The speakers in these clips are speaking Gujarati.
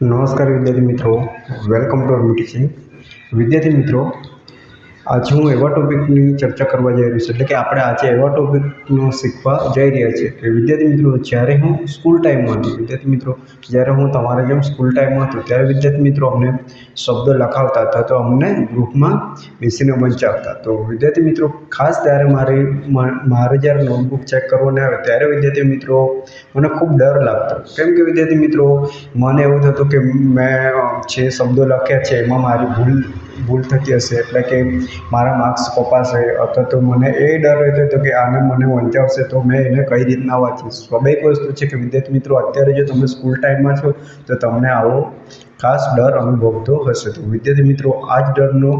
નમસ્કાર વિદ્યાર્થી મિત્રો, વેલકમ ટુ અવર ટીચિંગ. વિદ્યાર્થી મિત્રો, આજે હું એવા ટોપિકની ચર્ચા કરવા જઈ રહ્યો છું, એટલે કે આપણે આજે એવા ટોપિકનો શીખવા જઈ રહ્યા છીએ કે વિદ્યાર્થી મિત્રો, જ્યારે હું સ્કૂલ ટાઈમમાં હતો, વિદ્યાર્થી મિત્રો, જ્યારે હું તમારા જેમ સ્કૂલ ટાઈમમાં હતો ત્યારે વિદ્યાર્થી મિત્રો અમને શબ્દ લખાવતા હતા તો અમને ગ્રુપમાં બેસીને વંચાવતા. તો વિદ્યાર્થી મિત્રો, ખાસ ત્યારે મારે જ્યારે નોટબુક ચેક કરવાને આવે ત્યારે વિદ્યાર્થી મિત્રો મને ખૂબ ડર લાગતો. કેમ કે વિદ્યાર્થી મિત્રો મને એવું થતું કે મેં જે શબ્દો લખ્યા છે એમાં મારી ભૂલ થતી હશે, એટલે કે મારા માર્ક્સ કપાશે, અથવા તો મને એ ડર રહેતો હતો કે આને મને વંચાવશે તો મેં એને કઈ રીતના વાંચીશ. સ્વાભાવિક વસ્તુ છે કે વિદ્યાર્થી મિત્રો, અત્યારે જો તમે સ્કૂલ ટાઈમમાં છો તો તમને આવો ખાસ ડર અનુભવતો હશે. તો વિદ્યાર્થી મિત્રો, આ જ ડરનો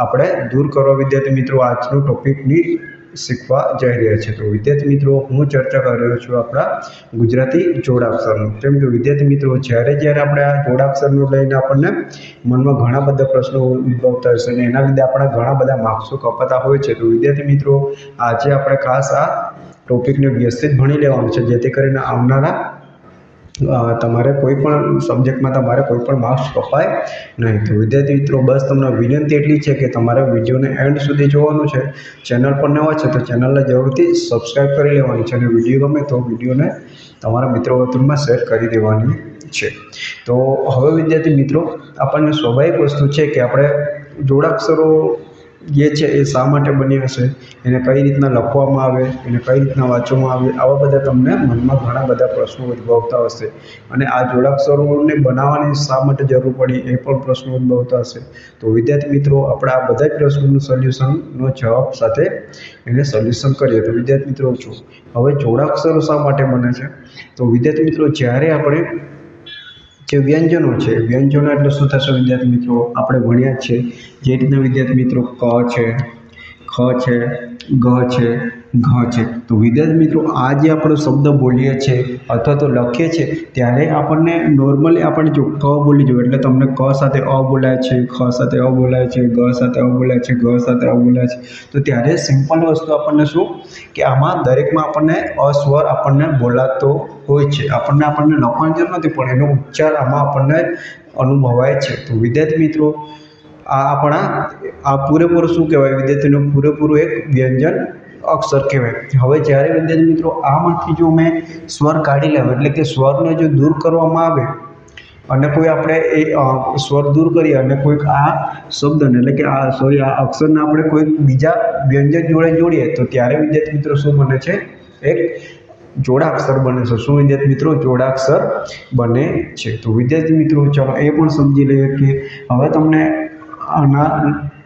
આપણે દૂર કરવા વિદ્યાર્થી મિત્રો આજનો ટોપિકની શીખવા જઈ રહ્યા છે. તો વિદ્યાર્થી મિત્રો, હું ચર્ચા કરી રહ્યો છું આપણા ગુજરાતી જોડાક્ષરનું. કેમ કે વિદ્યાર્થી મિત્રો, જ્યારે આપણે આ જોડાક્ષરનું લઈને આપણને મનમાં ઘણા બધા પ્રશ્નો ઉદ્ભવતા હશે અને એના લીધે આપણા ઘણા બધા માર્ક્સો કપાતા હોય છે. તો વિદ્યાર્થી મિત્રો, આજે આપણે ખાસ આ ટોપિકને વ્યવસ્થિત ભણી લેવાનું છે, જેથી કરીને આવનારા તમારે કોઈ પણ સબ્જેક્ટમાં તમારે કોઈ પણ માર્ક્સ કપાય નહીં. તો વિદ્યાર્થી મિત્રો, બસ તમને વિનંતી એટલી છે કે તમારે વિડીયોને એન્ડ સુધી જોવાનું છે. ચેનલ પર નવા છે તો ચેનલને જરૂરથી સબસ્ક્રાઈબ કરી લેવાની છે અને વિડીયો ગમે તો વિડીયોને તમારા મિત્રો વર્તુળમાં શેર કરી દેવાની છે. તો હવે વિદ્યાર્થી મિત્રો, આપણને સ્વાભાવિક વસ્તુ છે કે આપણે જોડાક્ષરો જે છે એ શા માટે બન્યા હશે, એને કઈ રીતના લખવામાં આવે, એને કઈ રીતના વાંચવામાં આવે, આવા બધા તમને મનમાં ઘણા બધા પ્રશ્નો ઉદ્ભવતા હશે. અને આ જોડાક્ષરોને બનાવવાની શા માટે જરૂર પડી એ પણ પ્રશ્નો ઉદ્ભવતા હશે. તો વિદ્યાર્થી મિત્રો, આપણે આ બધા જ પ્રશ્નોનું સોલ્યુશનનો જવાબ સાથે એને સોલ્યુશન કરીએ. તો વિદ્યાર્થી મિત્રો, હવે જોડાક્ષરો શા માટે બને છે? તો વિદ્યાર્થી મિત્રો, જ્યારે આપણે જે વ્યંજનો છે, વ્યંજનો એટલે શું થશે વિદ્યાર્થી મિત્રો? આપણે ભણ્યા જ છે જે રીતના વિદ્યાર્થી મિત્રો ક છે, ખ છે, ગ છે, ઘ છે. તો વિદ્યાર્થી મિત્રો, આ જે આપણે શબ્દ બોલીએ છીએ અથવા તો લખીએ છીએ ત્યારે આપણને નોર્મલી આપણે જો ક બોલી જોઈએ એટલે તમને ક સાથે અ બોલાય છે, ખ સાથે અ બોલાય છે, ગ સાથે અ બોલાય છે, ઘ સાથે અ બોલાય છે. તો ત્યારે સિમ્પલ વસ્તુ આપણને શું કે આમાં દરેકમાં આપણને અસ્વર આપણને બોલાતો હોય છે. આપણને લખવાની જરૂર નથી પણ એનો ઉચ્ચાર આમાં આપણને અનુભવાય છે. તો વિદ્યાર્થી મિત્રો, આ પૂરેપૂરું શું કહેવાય વિદ્યાર્થીનું પૂરેપૂરું એક વ્યંજન અક્ષર કહેવાય. હવે જ્યારે વિદ્યાર્થી મિત્રો આમાંથી જો મેં સ્વર કાઢી લેવા એટલે કે સ્વરને જો દૂર કરવામાં આવે અને કોઈ આપણે એ સ્વર દૂર કરીએ અને કોઈક આ શબ્દને એટલે કે આ અક્ષરને આપણે કોઈક બીજા વ્યંજન જોડે જોડીએ તો ત્યારે વિદ્યાર્થી મિત્રો શું બને છે? એક જોડાક્ષર બને છે. શું વિદ્યાર્થી મિત્રો? જોડાક્ષર બને છે. તો વિદ્યાર્થી મિત્રો, ચાલો એ પણ સમજી લઈએ કે હવે તમને આના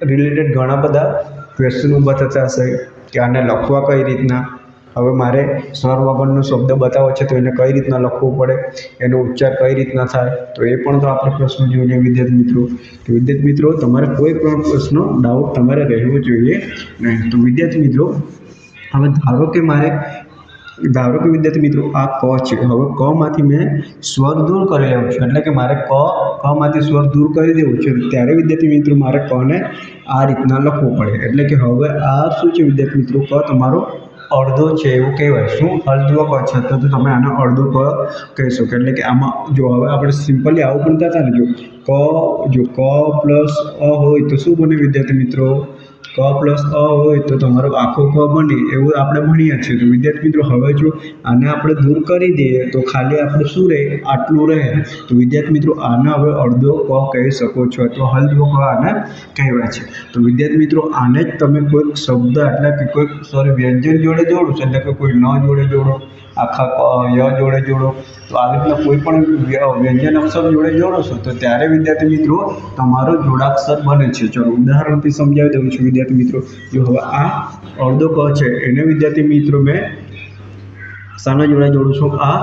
રિલેટેડ ઘણા બધા ક્વેશ્ચન ઊભા થતા હશે કે આને લખવા કઈ રીતના. હવે મારે સ્વર વગરનો શબ્દ બતાવો છે તો એને કઈ રીતના લખવું પડે, એનો ઉચ્ચાર કઈ રીતના થાય, તો એ પણ તો આપણે પ્રશ્નો જોઈએ વિદ્યાર્થી મિત્રો. તો વિદ્યાર્થી મિત્રો, તમારે કોઈ પણ પ્રશ્નો ડાઉટ તમારે રહેવો જોઈએ નહીં. તો વિદ્યાર્થી મિત્રો, હવે ધારો કે વિદ્યાર્થી મિત્રો આ ક છે. હવે ક માંથી મેં સ્વર દૂર કરી લેવું છું એટલે કે મારે ક માંથી સ્વર દૂર કરી દેવું છે. ત્યારે વિદ્યાર્થી મિત્રો મારે ક ને આ રીતના લખવું પડે. એટલે કે હવે આ શું છે વિદ્યાર્થી મિત્રો? ક તમારો અડધો છે એવું કહેવાય. શું? અડધો ક છે તો તમે આને અડધો ક કહી શકો. એટલે કે આમાં જો હવે આપણે સિમ્પલી આવું પણ થતા ને જો ક પ્લસ અ હોય તો શું બને વિદ્યાર્થી મિત્રો? ક પ્લસ અ હોય તો તમારો આખો ક બને એવું આપણે ભણીએ છીએ. તો વિદ્યાર્થી મિત્રો, હવે જો આને આપણે દૂર કરી દઈએ તો ખાલી આપણે શું રહે? આટલું રહે. તો વિદ્યાર્થી મિત્રો, આને હવે અડધો ક કહી શકો છો તો હળવો ક આને કહેવાય છે. તો વિદ્યાર્થી મિત્રો, આને જ તમે કોઈક શબ્દ એટલે કે કોઈક વ્યંજન જોડે જોડો છો એટલે કે કોઈ ન જોડે જોડો, આખા ય જોડે જોડો, તો આવી રીતના કોઈ પણ વ્યંજન અક્ષર જોડે જોડો છો તો ત્યારે વિદ્યાર્થી મિત્રો તમારો જોડાક્ષર બને છે. ચલો ઉદાહરણથી સમજાવી દઉં છું વિદ્યાર્થી મિત્રો. જો હવે આ અડધો ક છે એને વિદ્યાર્થી મિત્રો મેં શાના જોડે જોડું છું? આ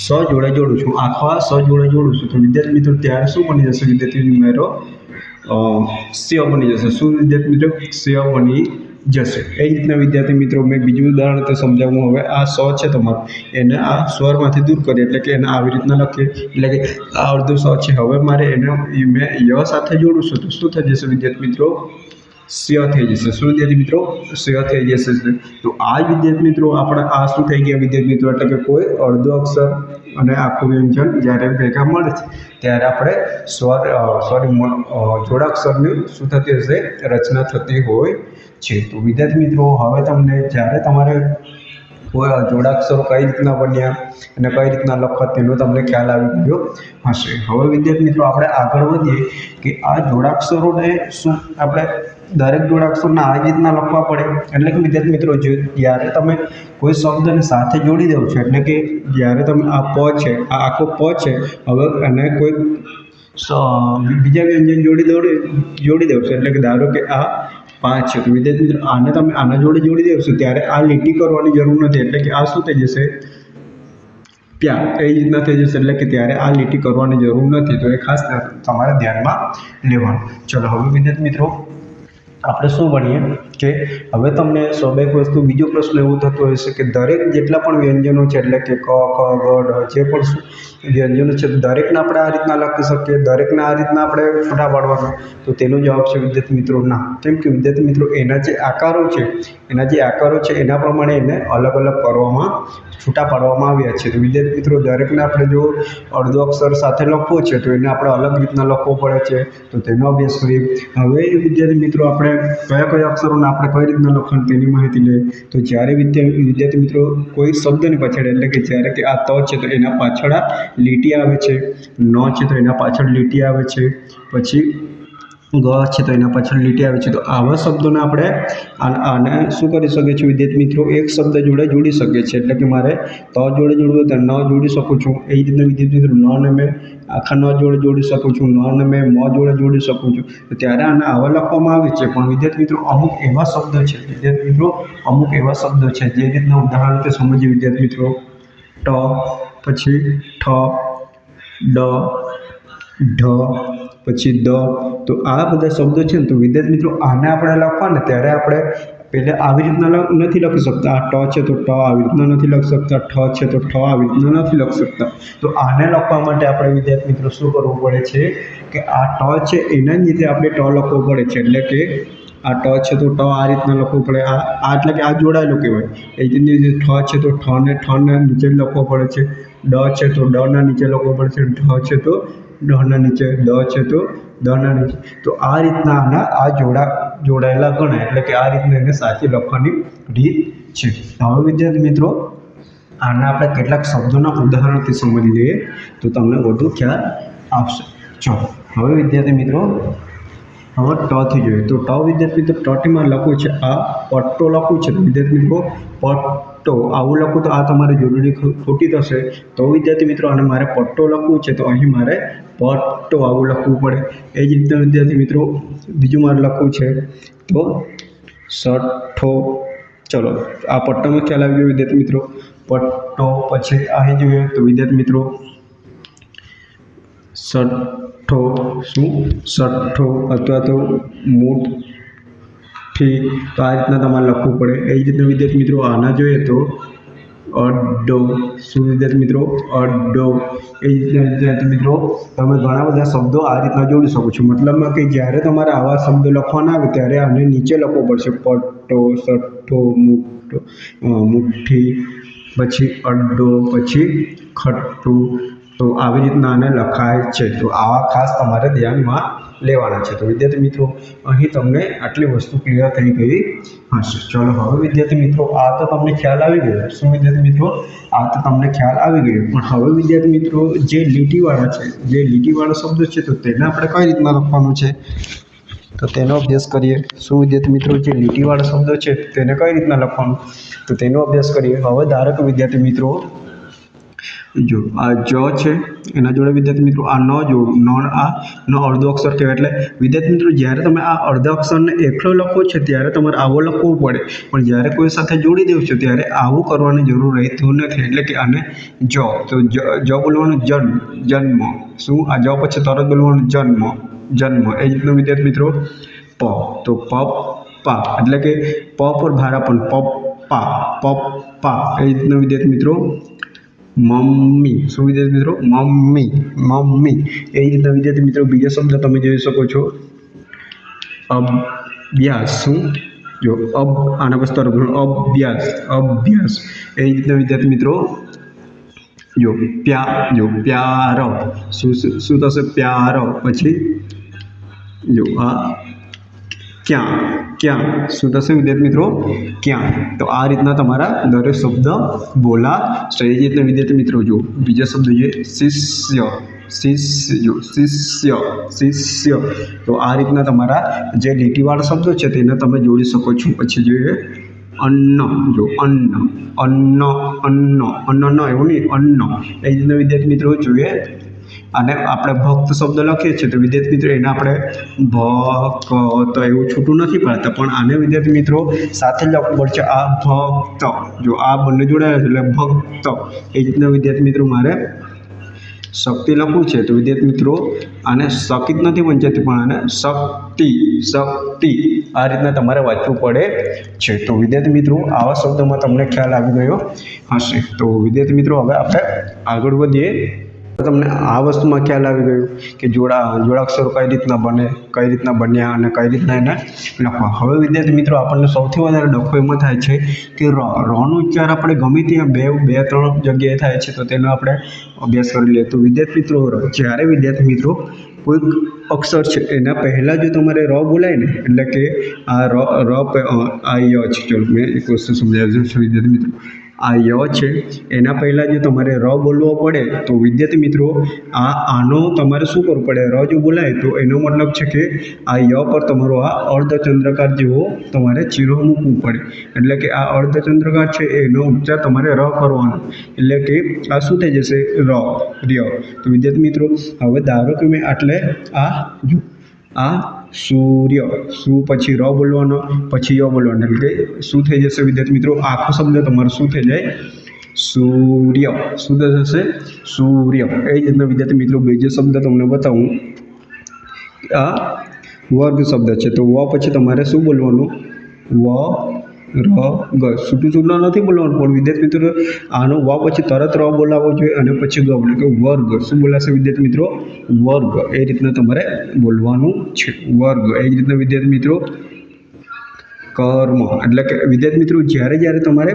સ જોડે જોડું છું. આખો આ સ જોડે જોડું છું. તો વિદ્યાર્થી મિત્રો ત્યારે શું બની જશે વિદ્યાર્થી મિત્રો? સ્ય બની જશે. શું વિદ્યાર્થી મિત્રો? સ્ય બની જશે. એ જ રીતના વિદ્યાર્થી મિત્રો મેં બીજું ઉદાહરણ તો સમજાવું. હવે આ સ છે તમારું, એને આ સ્વરમાંથી દૂર કરીએ એટલે કે એને આવી રીતના લખીએ એટલે કે આ અડધો સ છે. હવે મારે એને મેં ય સાથે જોડું છું તો શું થઈ જશે વિદ્યાર્થી મિત્રો? સ્ય થઈ જશે. શું વિદ્યાર્થી મિત્રો? સ્ય થઈ જશે. તો આ જ વિદ્યાર્થી મિત્રો આપણે આ શું થઈ ગયા વિદ્યાર્થી મિત્રો? એટલે કે કોઈ અડધો અક્ષર અને આખું વ્યંજન જ્યારે ભેગા મળે છે ત્યારે આપણે જોડાક્ષરની શું થતી હશે, રચના થતી હોય છે. તો વિદ્યાર્થી મિત્રો, હવે તમને જ્યારે તમારે જોડાક્ષરો કઈ રીતના બન્યા અને કઈ રીતના લખવા તેનો તમને ખ્યાલ આવી ગયો હશે. હવે વિદ્યાર્થી મિત્રો, આપણે આગળ વધીએ કે આ જોડાક્ષરોને શું આપણે દરેક જોડાક્ષરને આ રીતના લખવા પડે. એટલે કે વિદ્યાર્થી મિત્રો, જ્યારે તમે કોઈ શબ્દને સાથે જોડી દો છો, એટલે કે જ્યારે તમે આ પ છે, આ આખો પ છે, હવે અને કોઈ બીજા વ્યંજન જોડી દો છો, એટલે કે ધારો કે આ 5 છે, તો વિદ્યાર્થી મિત્રો આને તમે આના જોડે જોડી દેશો ત્યારે આ લીટી કરવાની જરૂર નથી. એટલે કે આ શું થઈ જશે, પ્યા એ રીતના થઈ જશે. એટલે કે ત્યારે આ લીટી કરવાની જરૂર નથી. તો એ ખાસ તમારે ધ્યાનમાં લેવાનું. ચલો હવે વિદ્યાર્થી મિત્રો, આપણે શું ભણીએ કે હવે તમને સ્વાભાવિક વસ્તુ બીજો પ્રશ્ન એવો થતો હશે કે દરેક જેટલા પણ વ્યંજનો છે, એટલે કે ક ખ ગ ઢ જે પણ વ્યંજનો છે, દરેકને આપણે આ રીતના લખી શકીએ, દરેકને આ રીતના આપણે છૂટા પાડવાના? તો તેનો જવાબ છે વિદ્યાર્થી મિત્રો ના. કેમ કે વિદ્યાર્થી મિત્રો, એના જે આકારો છે એના પ્રમાણે એને અલગ અલગ કરવામાં, છૂટા પાડવામાં આવ્યા છે. તો વિદ્યાર્થી મિત્રો, દરેકને આપણે જો અડધો અક્ષર સાથે લખવો છે તો એને આપણે અલગ રીતના લખવો પડે છે. તો તેનો અભ્યાસ કરીએ. હવે વિદ્યાર્થી મિત્રો, આપણે કયા અક્ષરોને આપણે કઈ રીતના લખવાનું તેની માહિતી લઈએ. તો જ્યારે વિદ્યાર્થી મિત્રો કોઈ શબ્દની પાછળ, એટલે કે જ્યારે કે આ ત છે તો એના પાછળ આ લીટી આવે છે, ન છે તો એના પાછળ લીટી આવે છે, પછી ગ છે તો એના પાછળ લીટી આવે છે. તો આવા શબ્દોને આપણે આને શું કરી શકીએ છીએ વિદ્યાર્થી મિત્રો, એક શબ્દ જોડે જોડી શકીએ છીએ. એટલે કે મારે ત જોડે જોડવું તો ન જોડી શકું છું. એ રીતના વિદ્યાર્થી મિત્રો ન ને મેં આખા ન જોડે જોડી શકું છું, ન ને મેં મ જોડે જોડી શકું છું. તો ત્યારે આને આવા લખવામાં આવે છે. પણ વિદ્યાર્થી મિત્રો, અમુક એવા શબ્દ છે જે રીતના ઉદાહરણ રીતે સમજીએ વિદ્યાર્થી મિત્રો. ટ, પછી ઠ, ડ, ઢ, પછી દ. તો આ બધા શબ્દો છે ને, તો વિદ્યાર્થી મિત્રો આને આપણે લખવાને ત્યારે આપણે પહેલાં આવી રીતના નથી લખી શકતા. આ ટ છે તો ટ આવી રીતના નથી લખી શકતા, ઠ છે તો ઠ આવી રીતના નથી લખી શકતા. તો આને લખવા માટે આપણે વિદ્યાર્થી મિત્રો શું કરવું પડે છે કે આ ટ છે એના જ રીતે આપણે ટ લખવો પડે છે. એટલે કે આ ટ છે તો ટ આ રીતના લખવું પડે. આ એટલે કે આ જોડાયેલું કહેવાય. એ જ રીતે ઠ છે તો ઠને નીચે લખવો પડે છે. ડ છે તો ડના નીચે લખવો પડે છે. ઢ છે તો ઢના નીચે, દ છે તો દના નીચે. તો આ રીતના આના આ જોડાયેલા ગણાય. એટલે કે આ રીતના એને સાચી લખવાની રીત છે. હવે વિદ્યાર્થી મિત્રો, આના આપણે કેટલાક શબ્દોના ઉદાહરણથી સમજી લઈએ તો તમને વધુ ખ્યાલ આવશે. ચલો હવે વિદ્યાર્થી મિત્રો, હવે ટ થી જોઈએ તો ટ વિદ્યાર્થી મિત્રો, ટટીમાં લખવું છે આ પટ્ટો લખવું છે. તો વિદ્યાર્થી મિત્રો પટ્ટો આવું લખું તો આ તમારે જોડણી ખોટી થશે. તો વિદ્યાર્થી મિત્રો આને મારે પટ્ટો લખવું છે તો અહીં મારે પટ્ટો આવું લખવું પડે. એ જ રીતના વિદ્યાર્થી મિત્રો બીજું મારે લખવું છે તો સઠ્ઠો. ચલો આ પટ્ટામાં ખ્યાલ આવી ગયો વિદ્યાર્થી મિત્રો, પટ્ટો. પછી અહીં જોઈએ તો વિદ્યાર્થી મિત્રો સઠ્ઠો અથવા તો મુઠ્ઠી. તો આ રીતના તમારે લખવું પડે. એ જ રીતના વિદ્યાર્થી મિત્રો આના જોઈએ તો અડ્ડો. શું વિદ્યાર્થી મિત્રો? અડ્ડો. એ જ રીતના વિદ્યાર્થી મિત્રો તમે ઘણા બધા શબ્દો આ રીતના જોડી શકો છો. મતલબમાં કે જ્યારે તમારે આવા શબ્દો લખવાના આવે ત્યારે આને નીચે લખવો પડશે. પટ્ટો, સઠ્ઠો, મુઠ્ઠી, પછી અડ્ડો, પછી ખટ્ટું. તો આવી રીતના આને લખાય છે. તો આવા ખાસ તમારે ધ્યાનમાં લેવાના છે. તો વિદ્યાર્થી મિત્રો અહીં તમને આટલી વસ્તુ ક્લિયર થઈ ગઈ હશે. ચલો હવે વિદ્યાર્થી મિત્રો આ તો તમને ખ્યાલ આવી ગયો. શું વિદ્યાર્થી મિત્રો? આ તો તમને ખ્યાલ આવી ગયો. પણ હવે વિદ્યાર્થી મિત્રો જે લીટીવાળા શબ્દો છે તો તેને આપણે કઈ રીતના લખવાનું છે તો તેનો અભ્યાસ કરીએ. શું વિદ્યાર્થી મિત્રો જે લીટીવાળા શબ્દો છે તેને કઈ રીતના લખવાનું તો તેનો અભ્યાસ કરીએ. હવે ધારો કે વિદ્યાર્થી મિત્રો જો આ જ છે એના જોડે વિદ્યાર્થી મિત્રો આ ન જોડું, આ નો અડધો અક્ષર કહેવાય. એટલે વિદ્યાર્થી મિત્રો જ્યારે તમે આ અડધા અક્ષરને એકલો લખો છો ત્યારે તમારે આવો લખવું પડે. પણ જ્યારે કોઈ સાથે જોડી દેવ છો ત્યારે આવું કરવાની જરૂર રહેતું નથી. એટલે કે આને જ તો જ બોલવાનું જન્મ. શું આ જ પછી તરત બોલવાનું જન્મ. એ જ રીતનું વિદ્યાર્થી મિત્રો પ તો પપ્પા એટલે કે પ પર ભારા પણ પપ્પા. એ જ રીતનું વિદ્યાર્થી મિત્રો મમ્મી. શું વિદ્યાર્થી મિત્રો? મમ્મી. એ જ રીતના વિદ્યાર્થી મિત્રો બીજા શબ્દ તમે જોઈ શકો છો અભ્યાસ. શું જો આના પછી તરફ અભ્યાસ. એ જ રીતના વિદ્યાર્થી મિત્રો જો પ્યાર શું થશે પ્યાર પછી જો આ ક્યાં શું થશે વિદ્યાર્થી મિત્રો ક્યાં તો આ રીતના તમારા દરેક શબ્દ બોલાશે એ રીતના વિદ્યાર્થી મિત્રો જો બીજા શબ્દ છે શિષ્ય તો આ રીતના તમારા જે લીટીવાળા શબ્દો છે તેને તમે જોડી શકો છો પછી જોઈએ અન્ન જો અન્ન એવું નહીં અન્ન એ રીતના વિદ્યાર્થી મિત્રો જોઈએ અને આપણે ભક્ત શબ્દ લખીએ છીએ તો વિદ્યાર્થી મિત્રો એને આપણે ભક્ત એવું છૂટું નથી પાડતા પણ આને વિદ્યાર્થી મિત્રો સાથે જ લખવું પડશે આ ભક્ત જો આ બંને જોડાયેલા એટલે ભક્ત એ રીતના વિદ્યાર્થી મિત્રો મારે શક્તિ લખવું છે તો વિદ્યાર્થી મિત્રો આને શક્તિ નથી વંચાતી પણ આને શક્તિ આ રીતના તમારે વાંચવું પડે છે તો વિદ્યાર્થી મિત્રો આવા શબ્દોમાં તમને ખ્યાલ આવી ગયો હશે તો વિદ્યાર્થી મિત્રો હવે આપણે આગળ વધીએ તમને આ વસ્તુમાં ખ્યાલ આવી ગયો કે જોડાક્ષરો કઈ રીતના બને કઈ રીતના બન્યા અને કઈ રીતના એને લખવા હવે વિદ્યાર્થી મિત્રો આપણને સૌથી વધારે ડખો એમાં થાય છે કે રનો ઉચ્ચાર આપણે ગમે ત્યાં બે ત્રણ જગ્યાએ થાય છે તો તેનો આપણે અભ્યાસ કરી લઈએ તો વિદ્યાર્થી મિત્રો જ્યારે વિદ્યાર્થી મિત્રો કોઈક અક્ષર છે એના પહેલાં જો તમારે ર બોલાય ને એટલે કે આ આ ય છે ચલો મેં એક વસ્તુ સમજાવ્યું છે વિદ્યાર્થી મિત્રો આ ય છે એના પહેલાં જો તમારે ર બોલવો પડે તો વિદ્યાર્થી મિત્રો આનો તમારે શું કરવું પડે ર જો બોલાય તો એનો મતલબ છે કે આ ય પર તમારો આ અર્ધચંદ્રકાર જેવો તમારે ચિહ્ન મૂકવું પડે એટલે કે આ અર્ધચંદ્રકાર છે એનો ઉચ્ચાર તમારે ર કરવાનો એટલે કે આ શું થઈ જશે ર્ય તો વિદ્યાર્થી મિત્રો હવે ધારો કે મેં આટલે આ સૂર્ય પછી ર બોલવાનો પછી ય બોલવાનો એટલે કે શું થઈ જશે વિદ્યાર્થી મિત્રો આખો શબ્દ તમારો શું થઈ જાય સૂર્ય શું થશે સૂર્ય એ જ રીતના વિદ્યાર્થી મિત્રો બીજો શબ્દ તમને બતાવું આ વર્ગ શબ્દ છે તો વ પછી તમારે શું બોલવાનું છૂટું નથી બોલવાનું પણ વિદ્યાર્થી મિત્રો આનો વ પછી તરત ર બોલાવવો જોઈએ અને પછી ગ એટલે કે વર્ગ શું બોલાશે વિદ્યાર્થી મિત્રો વર્ગ એ રીતના તમારે બોલવાનું છે વર્ગ એ જ રીતના વિદ્યાર્થી મિત્રો કર્મ એટલે કે વિદ્યાર્થી મિત્રો જ્યારે તમારે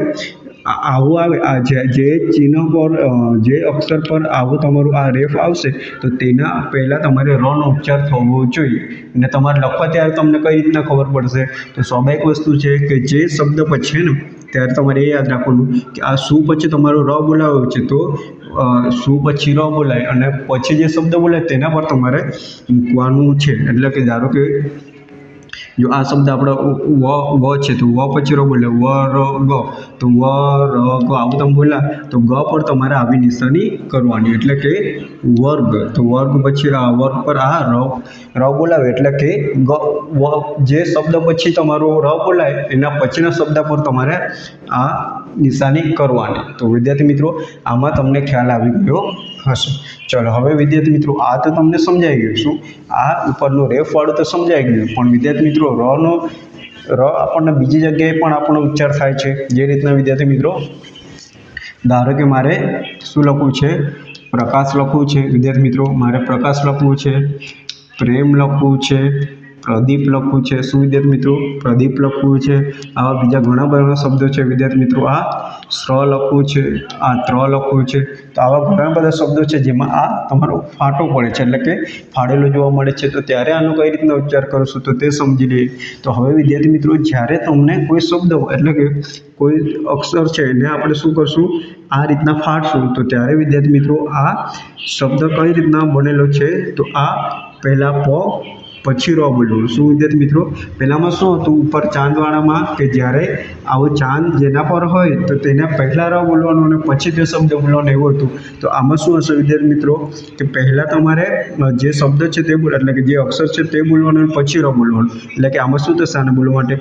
આવું આવે આ જે ચિહ્ન પર જે અક્ષર પર આવું તમારું આ રેફ આવશે તો તેના પહેલાં તમારે રનો ઉચ્ચાર થવો જોઈએ અને તમારે લખવા ત્યારે તમને કઈ રીતના ખબર પડશે તો સ્વાભાવિક વસ્તુ છે કે જે શબ્દ પછી ને ત્યારે તમારે એ યાદ રાખવાનું કે આ શું પછી તમારો ર બોલાવ્યો છે તો શું પછી ર બોલાય અને પછી જે શબ્દ બોલાય તેના પર તમારે મૂકવાનું છે એટલે કે ધારો કે જો આ શબ્દ આપણો વ છે તો વ પછી ર બોલે વ ર ગ તો વ ર ગ આવું તમે બોલ્યા તો ગ પર તમારે આવી નિશાની કરવાની એટલે કે વર્ગ તો વર્ગ પછી આ વર્ગ પર આ ર બોલાવે એટલે કે જે શબ્દ પછી તમારો ર બોલાય એના પછીના શબ્દ પર તમારે આ નિશાની કરવાની તો વિદ્યાર્થી મિત્રો આમાં તમને ખ્યાલ આવી ગયો હશે ચલો હવે વિદ્યાર્થી મિત્રો આ તો તમને સમજાઈ ગયું શું આ ઉપરનો રેફ વાળું તો સમજાઈ ગયું પણ વિદ્યાર્થી મિત્રો ર આપણને બીજી જગ્યાએ પણ આપણો ઉચ્ચાર થાય છે જે રીતના વિદ્યાર્થી મિત્રો ધારો કે મારે શું લખવું છે પ્રકાશ લખવું છે વિદ્યાર્થી મિત્રો મારે પ્રકાશ લખવું છે પ્રેમ લખવું છે પ્રદીપ લખવું છે શું વિદ્યાર્થી મિત્રો પ્રદીપ લખવું છે આવા બીજા ઘણા બધા શબ્દો છે વિદ્યાર્થી મિત્રો આ સ્ર લખવું છે આ ત્ર લખવું છે તો આવા ઘણા બધા શબ્દો છે જેમાં આ તમારો ફાટો પડે છે એટલે કે ફાડેલો જોવા મળે છે તો ત્યારે આનો કઈ રીતના ઉચ્ચાર કરશું તો તે સમજી લઈએ તો હવે વિદ્યાર્થી મિત્રો જ્યારે તમને કોઈ શબ્દ એટલે કે કોઈ અક્ષર છે એને આપણે શું કરશું આ રીતના ફાડશું તો ત્યારે વિદ્યાર્થી મિત્રો આ શબ્દ કઈ રીતના બનેલો છે તો આ પહેલાં પછી ર બોલવાનું શું વિદ્યાર્થી મિત્રો પહેલાંમાં શું હતું ઉપર ચાંદવાળામાં કે જ્યારે આવો ચાંદ જેના પર હોય તો તેના પહેલાં ર બોલવાનું અને પછી તે શબ્દ બોલવાનું એવું હતું તો આમાં શું હશે વિદ્યાર્થી મિત્રો કે પહેલાં તમારે જે શબ્દ છે તે એટલે કે જે અક્ષર છે તે બોલવાનું અને પછી ર બોલવાનું એટલે કે આમાં શું થશે આને બોલવા માટે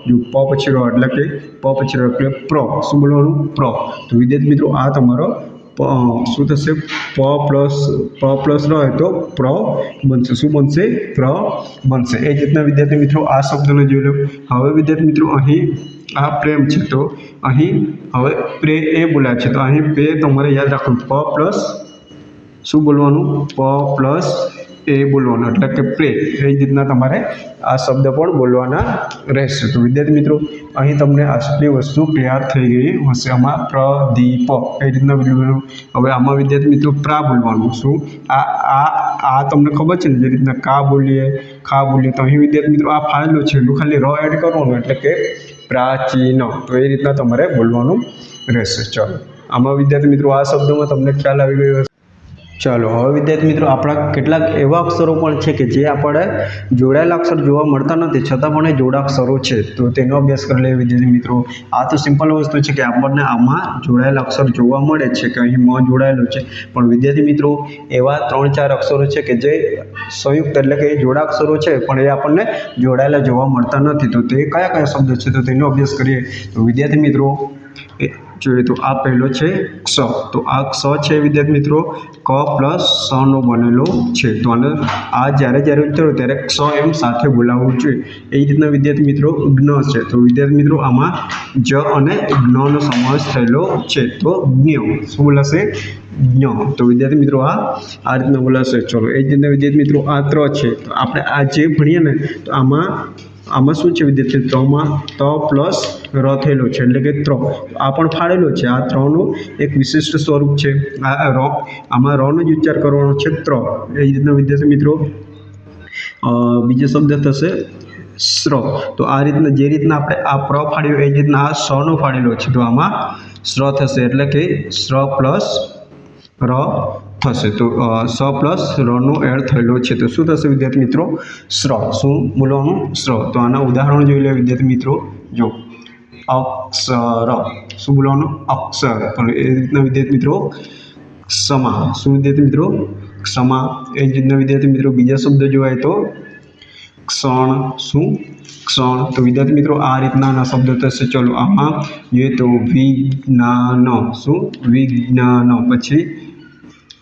જો પ પછી ર એટલે કે પ પછી ર એટલે પ્ર શું બોલવાનું પ્ર તો વિદ્યાર્થી મિત્રો આ તમારો શું થશે પ પ્લસ ર હોય તો પ્ર બનશે શું બનશે પ્ર બનશે એ જ રીતના વિદ્યાર્થી મિત્રો આ શબ્દને જોઈ લો હવે વિદ્યાર્થી મિત્રો અહીં આ પ્રેમ છે તો અહીં હવે એ બોલાય છે તો અહીં તમારે યાદ રાખવું પ પ્લસ શું બોલવાનું પ પ્લસ એ બોલવાનું એટલે કે પ્રે, એ રીતના તમારે આ શબ્દ પણ બોલવાના રહેશે. તો વિદ્યાર્થી મિત્રો અહીં તમને આટલી વસ્તુ તૈયાર થઈ ગઈ હશે. આમાં પ્રદીપ એ રીતના બોલવાનું. હવે આમાં વિદ્યાર્થી મિત્રો પ્રા બોલવાનું. શું આ તમને ખબર છે ને, જે રીતના કા બોલીએ, ખા બોલીએ, તો અહીં વિદ્યાર્થી મિત્રો આ ફાળેલું છે એનું ખાલી ર એડ કરવાનું એટલે કે પ્રાચીન. તો એ રીતના તમારે બોલવાનું રહેશે. ચલો આમાં વિદ્યાર્થી મિત્રો આ શબ્દોમાં તમને ખ્યાલ આવી ગયો હશે. ચાલો હવે વિદ્યાર્થી મિત્રો આપણા કેટલાક એવા અક્ષરો પણ છે કે જે આપણે જોડાયેલા અક્ષર જોવા મળતા નથી છતાં પણ એ જોડાક્ષરો છે, તો તેનો અભ્યાસ કરી લઈએ વિદ્યાર્થી મિત્રો. આ તો સિમ્પલ વસ્તુ છે કે આપણને આમાં જોડાયેલા અક્ષર જોવા મળે છે કે અહીં મ જોડાયેલું છે, પણ વિદ્યાર્થી મિત્રો એવા 3-4 અક્ષરો છે કે જે સંયુક્ત એટલે કે જોડાક્ષરો છે પણ એ આપણને જોડાયેલા જોવા મળતા નથી. તો તે કયા કયા શબ્દ છે તો તેનો અભ્યાસ કરીએ. તો વિદ્યાર્થી મિત્રો જોઈએ તો આ પહેલો છે ક્ષ. તો આ ક્ષ છે વિદ્યાર્થી મિત્રો ક પ્લસ સ નો બનેલો છે. તો આને આ જ્યારે ઉચ્ચારો ત્યારે ક્ષ એમ સાથે બોલાવવું જોઈએ. એ રીતના વિદ્યાર્થી મિત્રો જ્ઞ છે. તો વિદ્યાર્થી મિત્રો આમાં જ અને જ્ઞનો સમાવેશ થયેલો છે. તો જ્ઞ શું બોલાશે? જ્ઞ. તો વિદ્યાર્થી મિત્રો આ રીતના બોલાશે. ચલો એ જ રીતના વિદ્યાર્થી મિત્રો આ ત્ર છે. તો આપણે આ જે ભણીએ ને તો આમાં શું છે વિદ્યાર્થી ત્રમાં ત પ્લસ ર થયેલો છે એટલે કે ત્ર. આ પણ ફાળેલો છે. આ ત્રનું એક વિશિષ્ટ સ્વરૂપ છે. આમાં રનો જ ઉચ્ચાર કરવાનો છે ત્ર. એ જ રીતના વિદ્યાર્થી મિત્રો બીજો શબ્દ થશે શ્ર. તો આ રીતના જે રીતના આપણે આ પ્ર ફાળ્યો એ જ રીતના આ સ નો ફાળેલો છે. તો આમાં શ્ર થશે એટલે કે શ્ર પ્લસ ર થશે. તો સ પ્લસ રનો એડ થયેલો છે. તો શું થશે વિદ્યાર્થી મિત્રો? શ્ર. શું બોલવાનું? શ્ર. તો આના ઉદાહરણ જોઈ લે વિદ્યાર્થી મિત્રો. જો અક્ષર. શું બોલવાનું? અક્ષર. તો એ રીતના વિદ્યાર્થી મિત્રો ક્ષમા. શું વિદ્યાર્થી મિત્રો? ક્ષમા. એ જ રીતના વિદ્યાર્થી મિત્રો બીજા શબ્દ જોવાય તો ક્ષણ. શું? ક્ષણ. તો વિદ્યાર્થી મિત્રો આ રીતના શબ્દ થશે. ચલો આમાં જોઈએ તો વિજ્ઞાન. શું? વિજ્ઞાન. પછી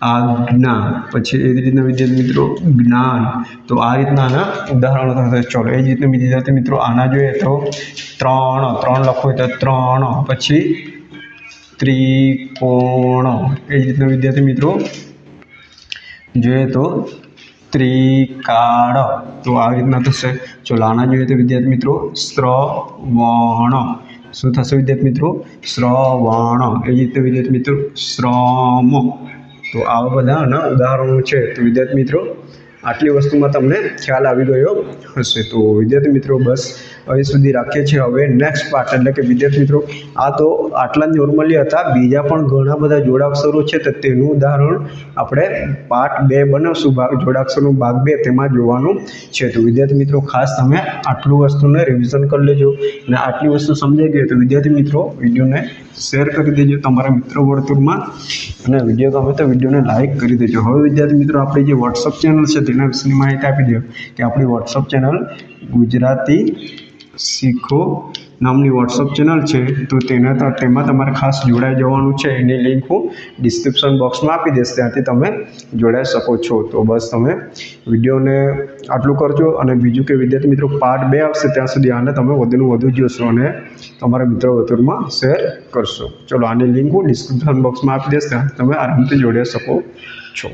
આજ્ઞા. પછી એ જ રીતના વિદ્યાર્થી મિત્રો જ્ઞાન. તો આ રીતના આના ઉદાહરણો થશે. ચલો એ જ રીતના વિદ્યાર્થી મિત્રો આના જોઈએ તો ત્રણ લખવું હોય તો ત્રણ. પછી ત્રિકોણ. એ જ રીતના વિદ્યાર્થી મિત્રો જોઈએ તો ત્રિકાળ. તો આ રીતના થશે. ચલો આના જોઈએ તો વિદ્યાર્થી મિત્રો શ્રવણ. શું થશે વિદ્યાર્થી મિત્રો? શ્રવણ. એ જ રીતે વિદ્યાર્થી મિત્રો શ્રમ. તો આવા બધા આના ઉદાહરણો છે. તો વિદ્યાર્થી મિત્રો આટલી વસ્તુમાં તમને ખ્યાલ આવી ગયો હશે. તો વિદ્યાર્થી મિત્રો બસ અહીં સુધી રાખીએ છીએ. હવે નેક્સ્ટ પાર્ટ એટલે કે વિદ્યાર્થી મિત્રો આ તો આટલા નોર્મલી હતા. બીજા પણ ઘણા બધા જોડાક્ષરો છે તો તેનું ઉદાહરણ આપણે પાર્ટ 2 બનાવશું. જોડાક્ષરનો ભાગ 2 તેમાં જોવાનું છે. તો વિદ્યાર્થી મિત્રો ખાસ તમે આટલું વસ્તુને રિવિઝન કરી લેજો અને આટલી વસ્તુ સમજાઈ ગઈ તો વિદ્યાર્થી મિત્રો વિડીયોને શેર કરી દેજો તમારા મિત્રો વર્તુળમાં અને વિડીયો ગમે તો વિડીયોને લાઇક કરી દેજો. હવે વિદ્યાર્થી મિત્રો આપણી જે વોટ્સઅપ ચેનલ છે તેના વિશેની માહિતી આપી દો કે આપણી વોટ્સઅપ ચેનલ ગુજરાતી શીખો નામની વોટ્સઅપ ચેનલ છે. તો તેમાં તમારે ખાસ જોડાઈ જવાનું છે. એની લિંક હું ડિસ્ક્રિપ્શન બોક્સમાં આપી દઈશ, ત્યાંથી તમે જોડાઈ શકો છો. તો બસ તમે વિડીયોને આટલું કરજો અને બીજું કે વિદ્યાર્થી મિત્રો પાર્ટ 2 આવશે ત્યાં સુધી આને તમે વધુ જોશો અને તમારા મિત્રો વર્તુળમાં શેર કરશો. ચલો આની લિંક હું ડિસ્ક્રિપ્શન બોક્સમાં આપી દઈશ, ત્યાં તમે આરામથી જોડાઈ શકો છો.